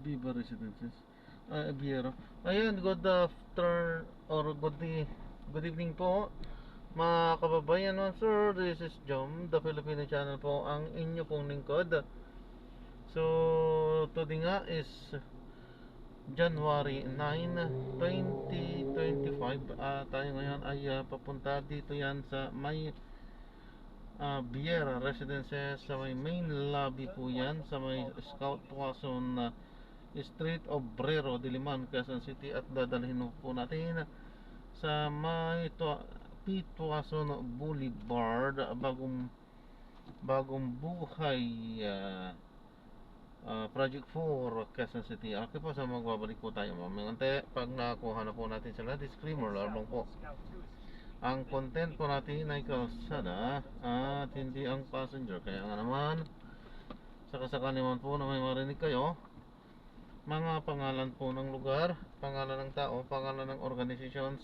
Viva Residences. Biero. Ayan, good after or good evening po mga kababayan no, sir. This is Jom, the Filipino channel po, ang inyo pong lingkod. So, today nga is January 9, 2025. Tayo ngayon ay papunta dito yan sa may Viera Residences, sa may main lobby po yan, sa may Scout Poison Street Obrero, Diliman, Quezon City, at dadalhin po natin sa may Pitwason Boulevard, bagong buhay, Project 4, Quezon City. Okay po, sa magbabalik po tayo mamaya. Pag nakuha na po natin sila, disclaimer lamang po. Ang content po natin ay kalsada at hindi ang passenger. Kaya nga naman, sakasakali naman po na may marinig kayo, mga pangalan po ng lugar, pangalan ng tao, pangalan ng organizations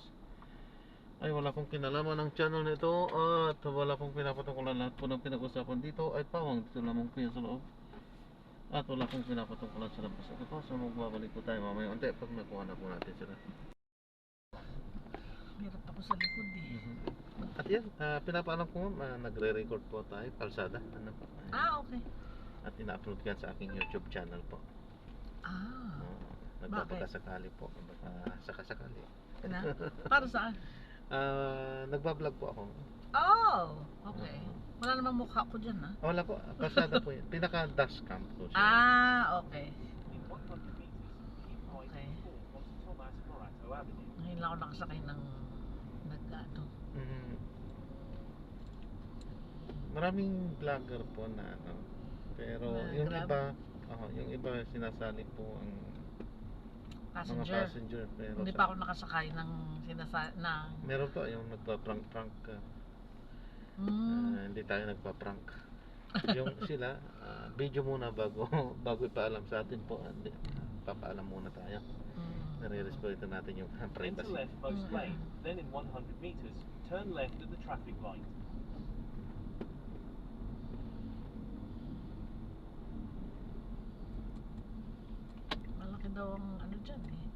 ay wala pong kinalaman ng channel nito at wala pong pinapatungkulan. Lahat po ng pinag-usapan dito ay pawang dito lamang po sa loob at wala pong pinapatungkulan sa labas. Ito po, so magbabalik po tayo mamaya unti pag nakuha na po natin sila. Meron ako sa likod eh. At yan, pinapaalam ko nagre-record po tayo, kalsada. Ano po? Okay. At ina-upload yan sa aking YouTube channel po. Nagpapakasakali po. Sakasakali. Na? Para saan? Nagbablog po ako. Okay. Wala namang mukha ko dyan, ha? Wala po, kalsada po yun. Pinaka-dashcam po siya. Okay. Okay. Ngayon lang ako nakasakay ng nag-ano. Maraming vlogger po na ano. Pero yung iba sinasali po ang mga passenger. Pero hindi pa ako nakasakay ng meron po yung nagpa-prank. Hindi tayo nagpa-prank. Yung sila, video muna bago ipaalam sa atin po. Papaalam muna tayo. Nare-respeto natin yung privacy. Enter left most lane, then in 100 meters, turn left at the traffic light. Malaki daw ang ano dyan eh.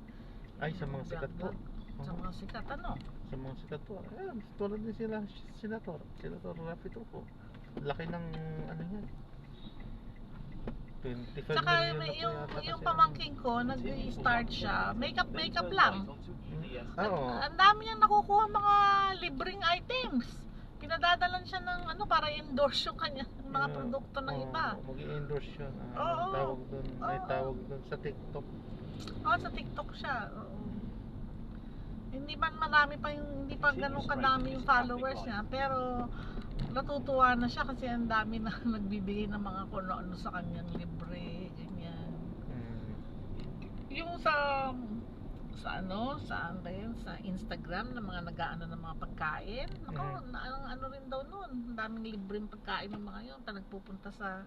Ay, sa mga sikat po. Sa mga sikat, ano? Sa mga sikat po. Tulad din sila, Senator Rafi po. Laki ng ano yan. 25 Saka million na po yata yung kasi pamangking ko, nag-start siya, makeup lang. Oo. Ang dami niyang nakukuha mga libreng items. Pinadadalan siya ng ano para endorse yung kanya mga produkto ng iba. Mag-i-endorse siya. Oo. Tawag doon, may tawag doon sa TikTok. Sa TikTok siya. Hindi pa ganun kadami yung followers niya, pero natutuwa na siya kasi ang dami na nagbibigay ng mga kung ano sa kanyang libre, ganyan. Yung saan ba yun? Sa Instagram na mga nag-aano ng mga pagkain. Ano rin daw nun. Ang daming libreng pagkain ng mga yun. Nagpupunta sa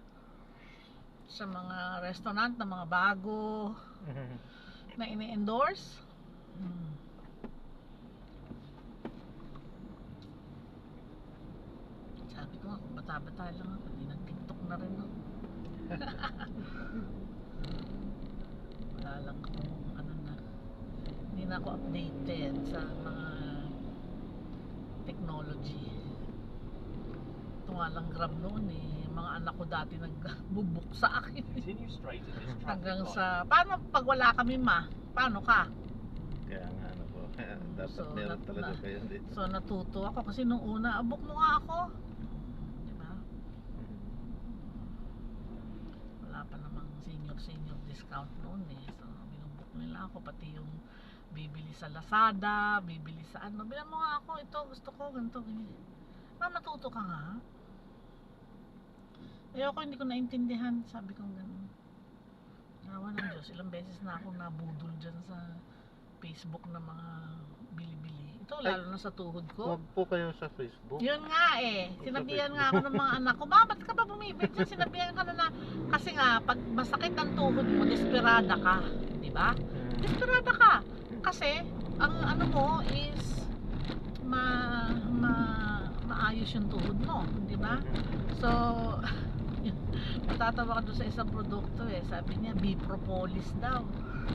mga restaurant na mga bago na ini-endorse. Sabi ko nga, kung bata-bata lang ako, hindi nag-tiktok na rin ako. Wala lang akong hindi na ako updated sa mga technology. Ito nga lang Grab noon eh. Mga anak ko dati nagbubuk sa akin. Continue straight at this traffic Hanggang light. paano pag wala kami paano ka? Kaya nga ano po. Dapat meron talaga kayo dito. So natuto ako kasi nung una, book mo nga ako. Diba? Wala pa namang senior discount noon eh. So binubuk nila ako pati yung bibili sa Lazada, bibili sa ano. Bilang mo nga ako, ito gusto ko, ganito, ganyan. Matuto ka nga. Ayoko, hindi ko naintindihan. Sabi ko gano'n. Nawa ng Diyos, ilang beses na ako nabudol dyan sa Facebook na mga bili-bili. Ito, lalo na sa tuhod ko. Huwag po kayo sa Facebook. Yun nga eh. Sinabihan nga ako ng mga anak ko, ba't ka ba bumibili dyan? Sinabihan ka na kasi nga, pag masakit ang tuhod mo, desperada ka. Diba? Desperada ka. Kasi, ang ano mo is maayos yung tuhod mo. Diba? So, Matatawa ka doon sa isang produkto eh. Sabi niya, B-propolis daw.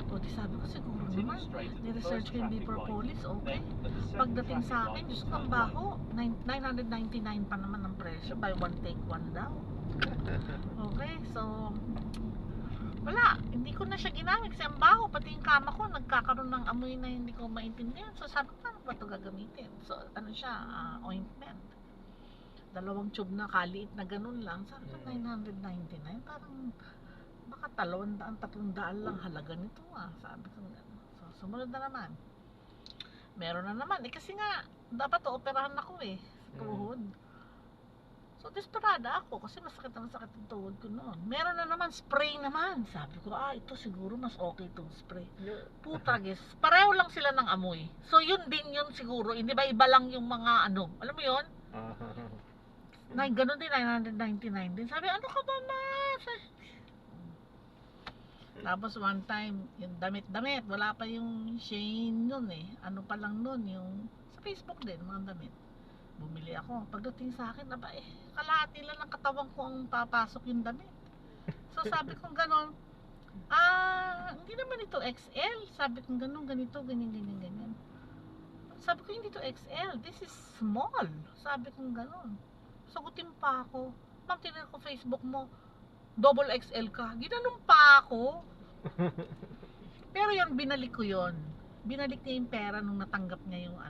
O di sabi ko, siguro Continue naman. straight at the Ni-research first ko yung traffic light. B-propolis, okay. Then, at the second Pagdating traffic sa akin, light, Diyos ko, turn ang right. baho. 999 pa naman ang presyo. Buy one, take one daw. Okay, so wala, hindi ko na siya ginamit kasi ang baho, pati yung kama ko nagkakaroon ng amoy na hindi ko maintindihan. So sabi ko, paano ba ito gagamitin? So ano siya, ointment. 2 tube na kaliit na ganun lang. Sabi ko, 999, parang baka 200-300 lang halaga nito sabi ko gano'n. So sumunod na naman, meron na naman kasi nga dapat operahan ako sa tuhod. So, desperada ako kasi masakit na masakit ang tuhod ko noon. Meron na naman, spray naman. Sabi ko, ito siguro mas okay itong spray. Putagis, pareho lang sila ng amoy. So, yun din yun siguro. Hindi ba iba lang yung mga ano, alam mo yun? Ganun din, 999 din. Sabi, ano ka ba Tapos one time, yung damit-damit, wala pa yung Shein nun Ano pa lang nun, yung sa Facebook din, mga damit. Bumili ako. Pagdating sa akin, kalahati lang ng katawan ko ang papasok yung damit. So sabi ko gano'n, hindi naman ito XL. Sabi ko gano'n, ganito, ganyan. Sabi ko hindi ito XL, this is small. Sabi ko gano'n. Sagutin pa ako, ma'am, tinanong ko Facebook mo, double XL ka. Ginanon pa ako. Pero yun, binalik ko yun. Binalik niya yung pera nung natanggap niya yung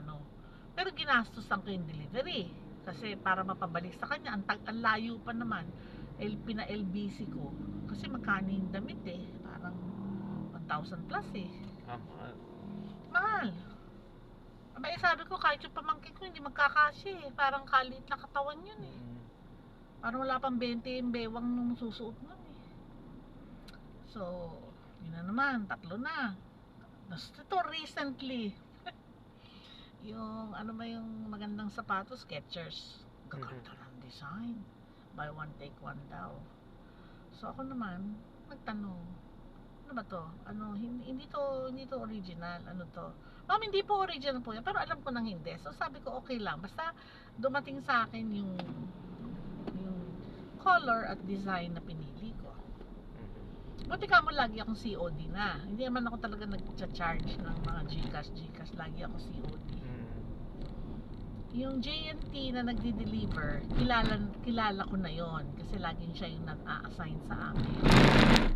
pero ginastosan ko yung delivery kasi para mapabalik sa kanya, ang layo pa naman. Pina-LBC ko kasi magkano yung damit parang 1,000 plus mahal. Sabi ko kahit yung pamangkin ko hindi magkakasya parang kalit na katawan yun parang wala pang 20 yung bewang nung susuot nun so yun na naman, 3 na. Ito recently yung ano ba yung magandang sapatos, Skechers. Gaganda ng design. Buy one, take one daw. So ako naman, nagtanong, ano ba to? Hindi to original. Ano to? Ma'am, hindi po original po yan, pero alam ko nang hindi. So sabi ko, okay lang. Basta dumating sa akin yung color at design na pinili ko. Buti ka mo, lagi akong COD na. Hindi naman ako talaga nag-charge ng mga Gcash. Lagi ako COD. Yung JNT na nagdi-deliver, kilala ko na yon kasi laging siya yung nag-a-assign sa akin.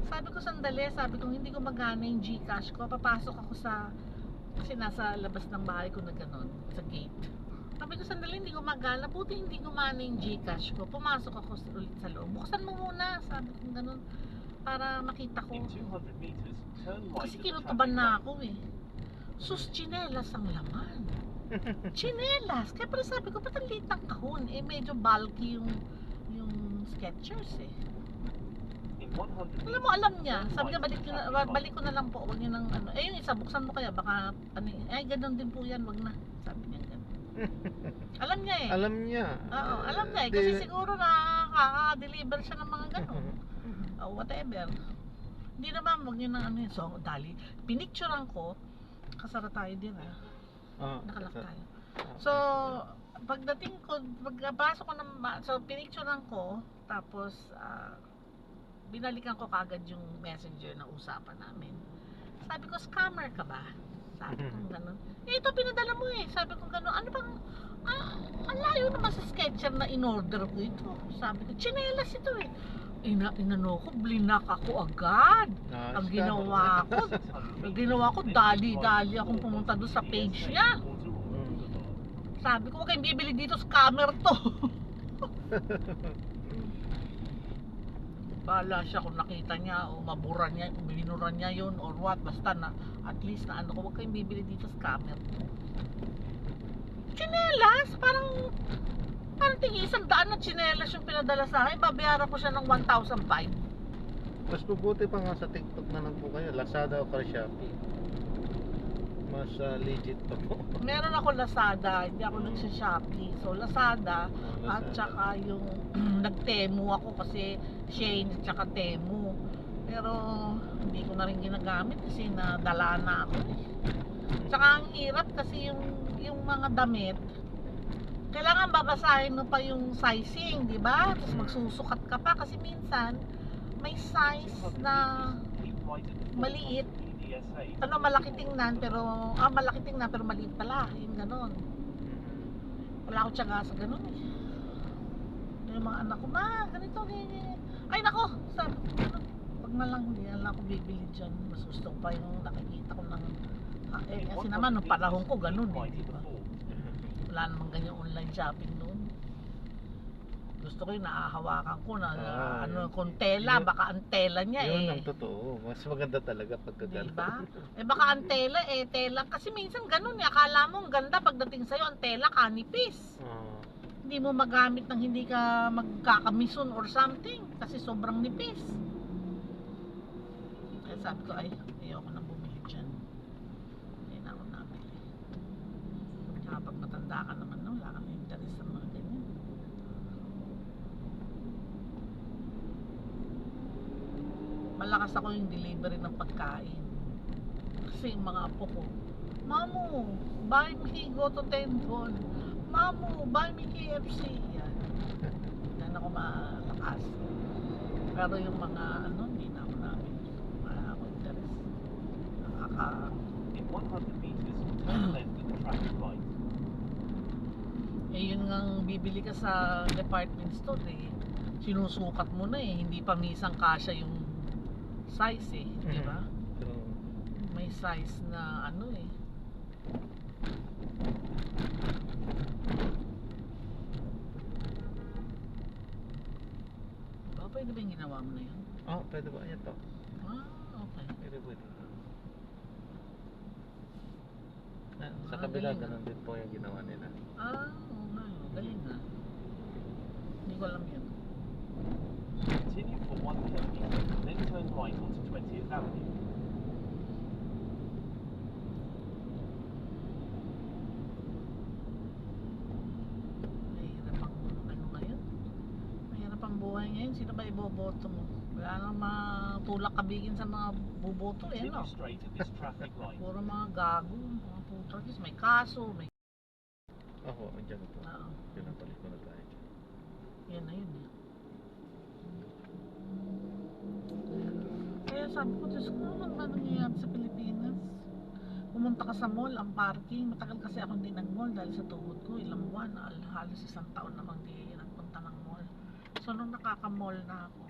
Sabi ko sandali, hindi ko magana yung Gcash ko. Papasok ako kasi nasa labas ng bahay ko na gano'n, sa gate. Sabi ko sandali, hindi ko magana. Buti hindi gumana yung Gcash ko. Pumasok ako ulit sa loob. Buksan mo muna, sabi ko gano'n, para makita ko. In 200 meters, turn right Kasi at the kinutuban traffic na light. ako Sus, chinelas ang laman. Chinelas. Kaya pala sabi ko, ba't ang liit ng kahon? Medyo bulky yung Skechers In 100 Alam mo, alam niya. Sabi niya, balik ko na lang po. Huwag niyo nang yung isa, buksan mo kaya. Baka, ganun din po yan. Wag na. Sabi niya ganun. Alam niya Alam niya. Oo, alam niya Kasi siguro nakaka-deliver siya ng mga ganun. Whatever. Hindi naman, wag niyo nang So, dali. Pinicturean ko. Kasara tayo din nakalak tayo. So, pagdating ko, pagpasok ko so pinicturean ko, tapos binalikan ko kagad yung messenger na usapan namin. Sabi ko, scammer ka ba? Sabi ko gano'n. Ito pinadala mo Sabi ko gano'n. Ano bang, ang layo naman sa Skechers na in-order ko ito. Sabi ko, chinelas ito Inano ko, blinak ako agad. Ang ginawa ko, dali akong pumunta doon sa page niya. Sabi ko, huwag kayong bibili dito, scammer to. Bahala siya kung nakita niya o mabura niya, binuran niya yun or what. Basta na, at least na huwag kayong bibili dito, scammer to. Chinelas, parang tingin 100 na chinelas yung pinadala sa akin. Babayaran ko siya ng 1,500. Mas mabuti pa nga sa TikTok na lang po kayo, Lazada o Shopee. Mas legit pa po. Meron ako Lazada, hindi ako nagsa-Shopee. So Lazada, at saka yung nag-Temu ako kasi Shein at saka Temu. Pero hindi ko na rin ginagamit kasi nadala na ako. Tsaka ang hirap kasi yung mga damit kailangan babasahin mo pa yung sizing, di ba? Tapos Mm. magsusukat ka pa kasi minsan may size 200 na meters, keep right at the maliit. forefront of PDSA. Ano, malaki tingnan pero malaki tingnan pero maliit pala, yung ganon. Wala akong tiyaga sa ganon eh. Yung mga anak ko, ma, ganito, ganyan. Ay nako, sabi ko, ano, wag na lang, hindi na lang ako bibili dyan. Mas gusto ko pa yung nakikita ko ng kasi naman nung panahon ko ganun eh, di ba? Wala namang ganyan online shopping noon. Gusto ko yung naahawakan ko na ano, Yun. kung tela, Yun. baka ang tela niya Yun eh. ang totoo. Mas maganda talaga pagka Di ganun. ba? Eh baka ang tela tela kasi minsan ganun eh, akala mo ang ganda pagdating sa'yo ang tela kanipis. Oo. Hindi mo magamit ng hindi ka magkakamison or something kasi sobrang nipis. Kaya sabi ko ay ayoko na bumili dyan. Hindi na ako nabili. Kapag matanda ka naman no, wala kang interest sa mga ganyan. Malakas ako yung delivery ng pagkain. Kasi yung mga apo ko, Mamu, buy me go to Tendon. Mamu, buy me KFC. Yan. Yan ako malakas. Pero yung mga ano, hindi na ako namin. Wala ako interest. Nakaka... In 100 meters, turn left at the traffic light. Eh yun ngang bibili ka sa department store eh. Sinusukat mo na eh. Hindi pa misang kasya yung size eh. Di ba? So, May size na ano eh. Diba? Pwede ba yung ginawa mo na yun? pwede ba? Ayan to. Okay. Pwede. Sa kabila, galing. ganun din po yung ginawa nila. Oo nga. Galing na. Hindi ko alam yun. Continue for 1 kilometer, then turn right onto 20th Avenue. Mahirap ang ano ngayon. Mahirap ang buhay ngayon. Sino ba iboboto mo? Wala nang matulak kabigin sa mga buboto eh, no? Continue straight at this traffic light. Puro mga gago, mga putrakis, may kaso, may... Ako, andyan ito. Oo. Pinapalik ko na tayo. Yan na yun eh. Kaya sabi ko, Diyos ko, ano ba nangyayari sa Pilipinas? Pumunta ka sa mall, ang parking. Matagal kasi ako hindi nag-mall dahil sa tuhod ko. Ilang buwan, halos isang taon namang di nagpunta ng mall. So nung nakaka-mall na ako,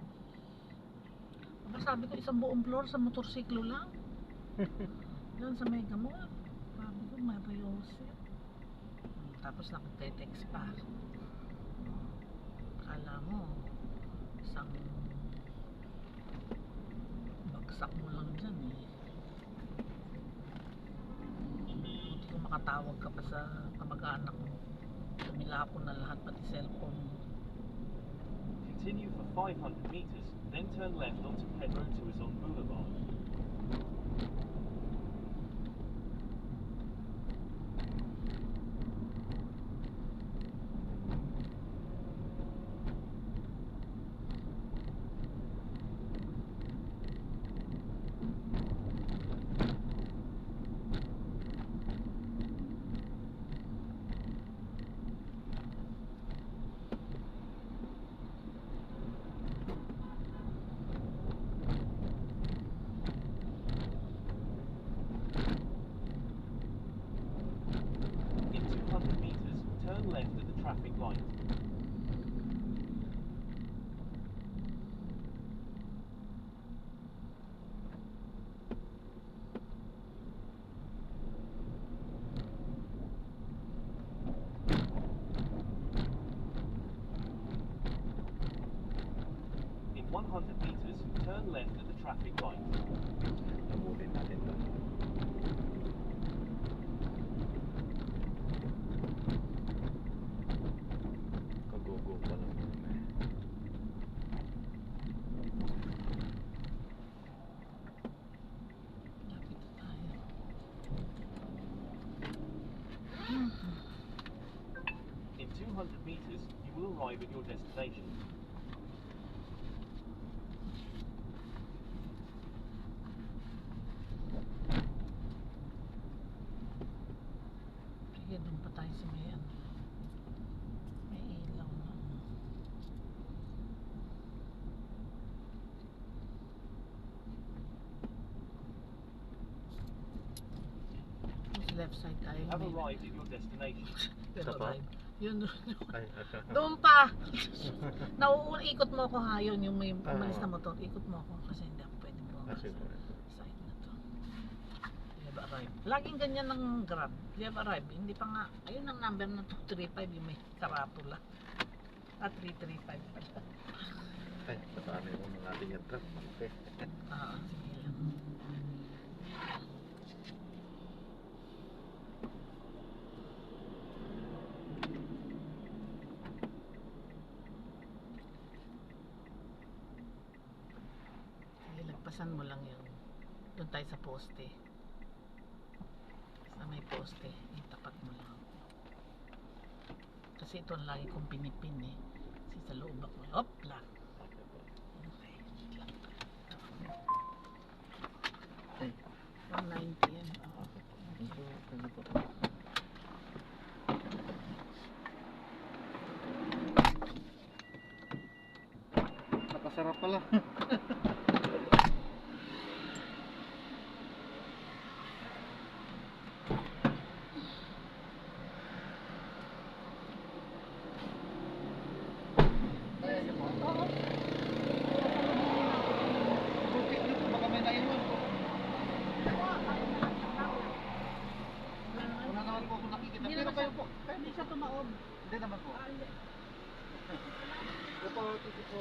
aba, sabi ko isang buong floor sa motorsiklo lang. Doon sa Mega Mall. Sabi ko, Mariose. Tapos nakite-text pa. Kala mo, isang bagsak mo lang dyan eh. Hindi ko makatawag ka pa sa kamag-anak mo. Tumilapon na lahat, pati cellphone mo. Continue for 500 meters, then turn left onto Pedro Tuazon Boulevard. In 200 meters, turn left at the traffic light. In 100 meters, turn left at the traffic light. Nabulin natin to. Kagugo pa lang muna eh. Lapit na tayo. In 200 meters, you will arrive at your destination. Sige, doon pa tayo sa may ano. left side tayo. You have May- arrived at your destination. Pero Isa pa? right. Yun, Ay, doon pa! Ikot mo ako ha, yun, yung may Ah. umalis na motor. Ikot mo ako kasi hindi ako pwede po. Kasi po. Side na to. You have arrived. Laging ganyan ng Grab. You have arrived. Hindi pa nga, ayun ang number na 235, yung may karatula. 335 pala. Ay, paano yung mga ating yung truck? Okay. Sige lang. Sige, lagpasan mo lang yun. Doon tayo sa poste. Sa may poste, itapat mo lang. Kasi ito ang lagi kong pinipin eh. Kasi sa loob ako. Hop lang. Okay, wait lang. Ay. 190 yan. Ano po? Napasarap pala. Kaya niyo po? Oo. Butik niyo po, baka may naiwan po. Wala naman po ako nakikita. Hindi Pero naman kayo siya- po. Hindi siya tumaob. Hindi naman po. Opo, tito po.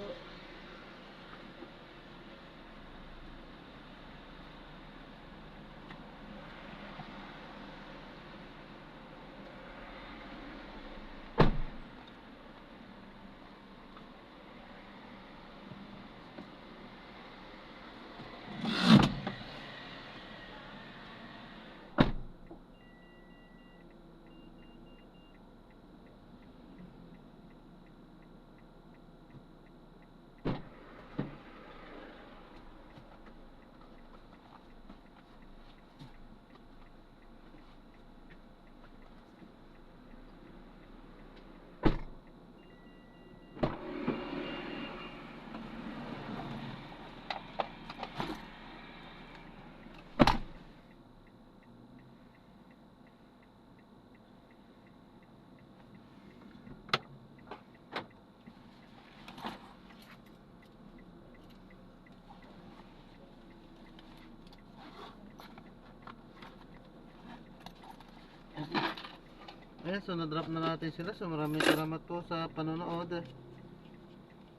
Ayan, so na-drop na natin sila. So maraming salamat po sa panonood.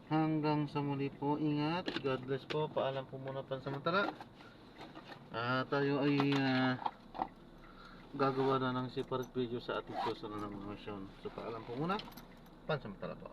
Hanggang sa muli po. Ingat. God bless po. Paalam po muna pansamantala. Tayo ay gagawa na ng separate video sa ating susunod na mga mission. So paalam po muna. Pansamantala po.